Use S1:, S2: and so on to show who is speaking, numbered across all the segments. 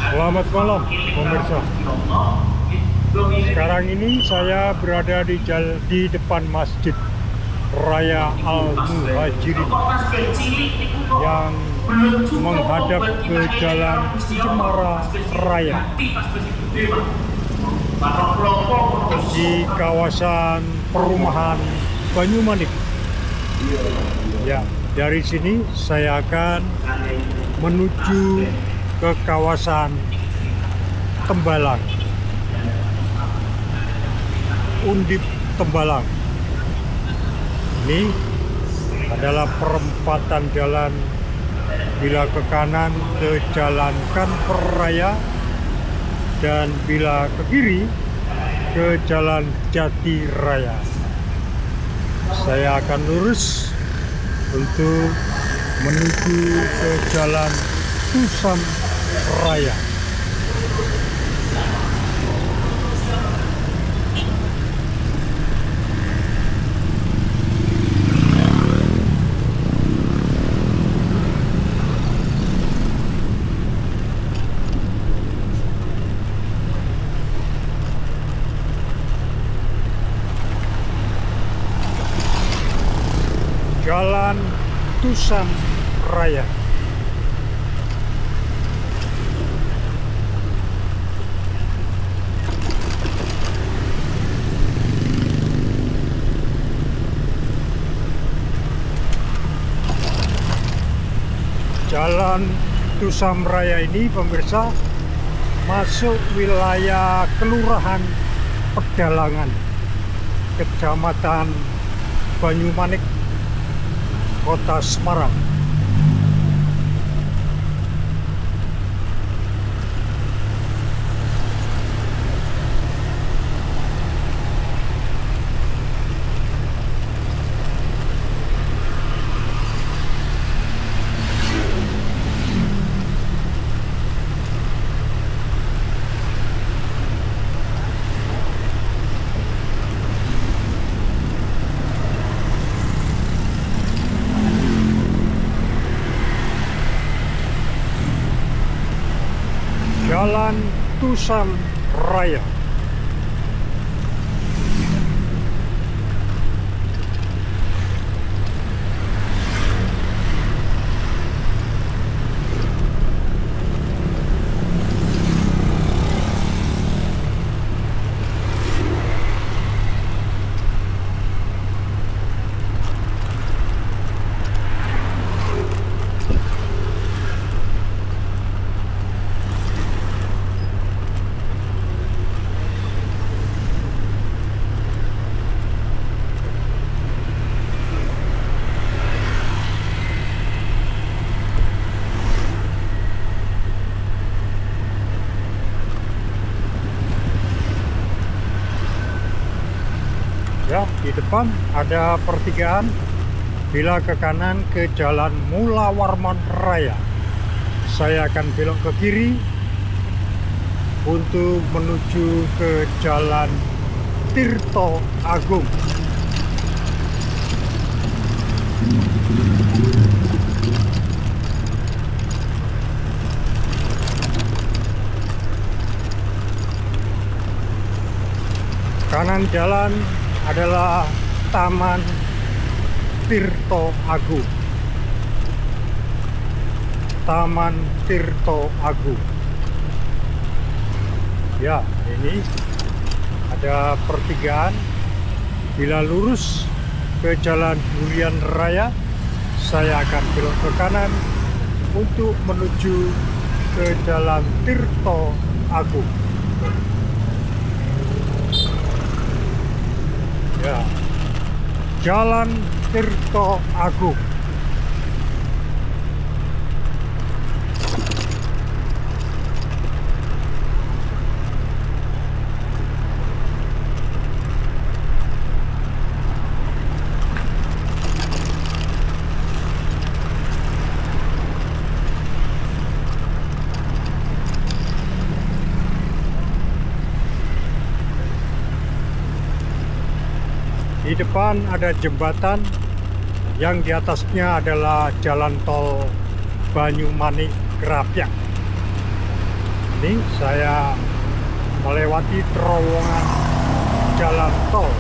S1: Selamat malam pemirsa. Sekarang ini saya berada di depan Masjid Raya Al-Muhajirin yang menghadap ke Jalan Cemara Raya di kawasan perumahan Banyumanik. Ya, dari sini saya akan menuju ke kawasan Tembalang, Undip Tembalang. Ini adalah perempatan jalan, bila ke kanan ke Jalan Kanper Raya dan bila ke kiri ke Jalan Jati Raya. Saya akan lurus untuk menuju ke Jalan Tusam Raya. Jalan Tusam Raya. Jalan Tusam Raya ini pemirsa masuk wilayah Kelurahan Pedalangan, Kecamatan Banyumanik, Kota Semarang. Jalan Tusam Raya. Ya, di depan ada pertigaan. Bila ke kanan ke Jalan Mula Warman Raya, saya akan belok ke kiri untuk menuju ke Jalan Tirto Agung. Kanan jalan adalah Taman Tirto Agung. Taman Tirto Agung. Ya, ini ada pertigaan. Bila lurus ke Jalan Durian Raya, saya akan belok ke kanan untuk menuju ke Jalan Tirto Agung. Ya, Jalan Tirto Agung. Di depan ada jembatan yang di atasnya adalah jalan tol Banyumanik Krapyak. Ini saya melewati terowongan jalan tol.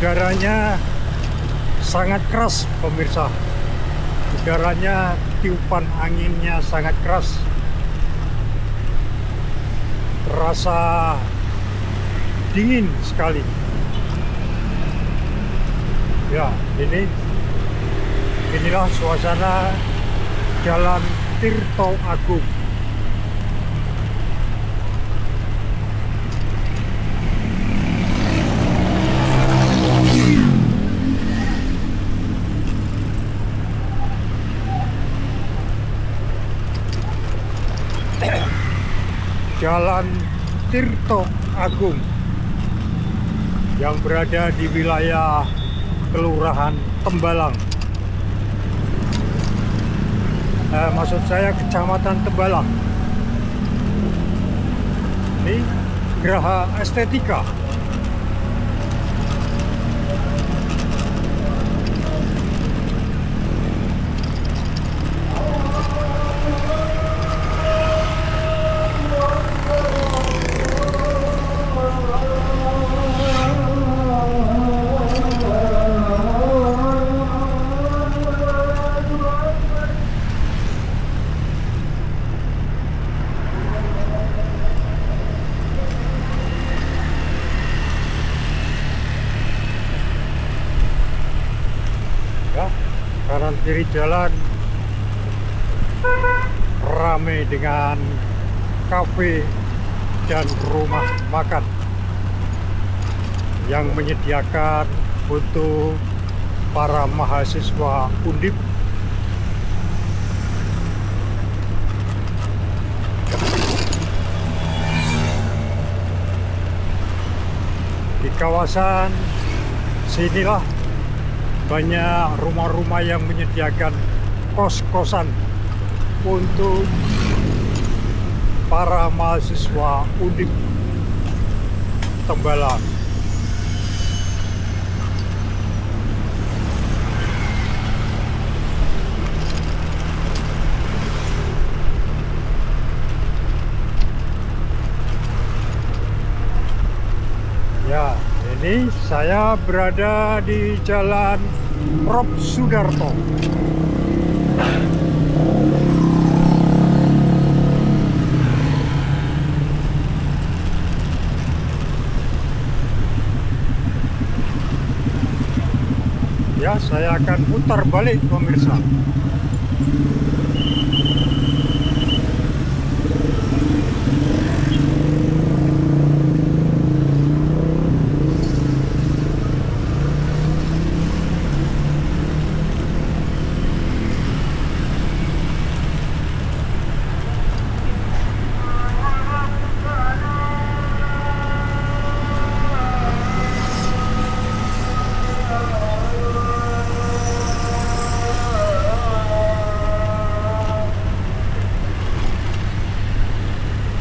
S1: Udaranya sangat keras, pemirsa. Udaranya, tiupan anginnya sangat keras. Terasa dingin sekali. Ya, inilah suasana Jalan Tirto Agung. Jalan Tirto Agung yang berada di wilayah Kelurahan Tembalang. Maksud saya Kecamatan Tembalang. Ini Geraha Estetika. Kanan kiri jalan ramai dengan kafe dan rumah makan yang menyediakan untuk para mahasiswa Undip. Di kawasan sinilah banyak rumah-rumah yang menyediakan kos-kosan untuk para mahasiswa Undip Tembalang. Ya, ini saya berada di Jalan Prof. Sudarto. Ya, saya akan putar balik, pemirsa.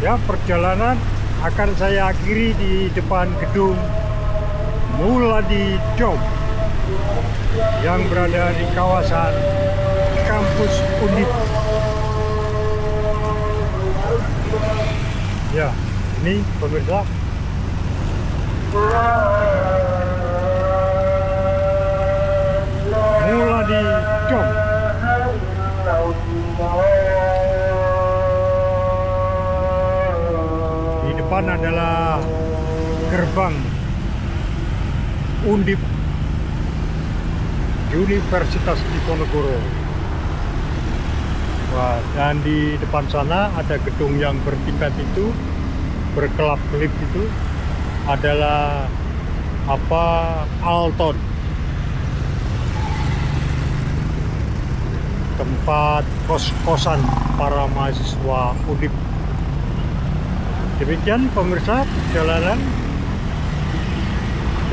S1: Ya, perjalanan akan saya akhiri di depan gedung Muladi Job yang berada di kawasan kampus Undip. Ya, ini pemirsa. Muladi Job. Depan adalah gerbang Undip Universitas Diponegoro. Wah, dan di depan sana ada gedung yang bertingkat itu, berkelap-kelip itu adalah Alton, tempat kos-kosan para mahasiswa Undip. Demikian pemirsa perjalanan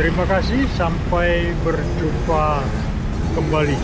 S1: Terima kasih, sampai berjumpa kembali.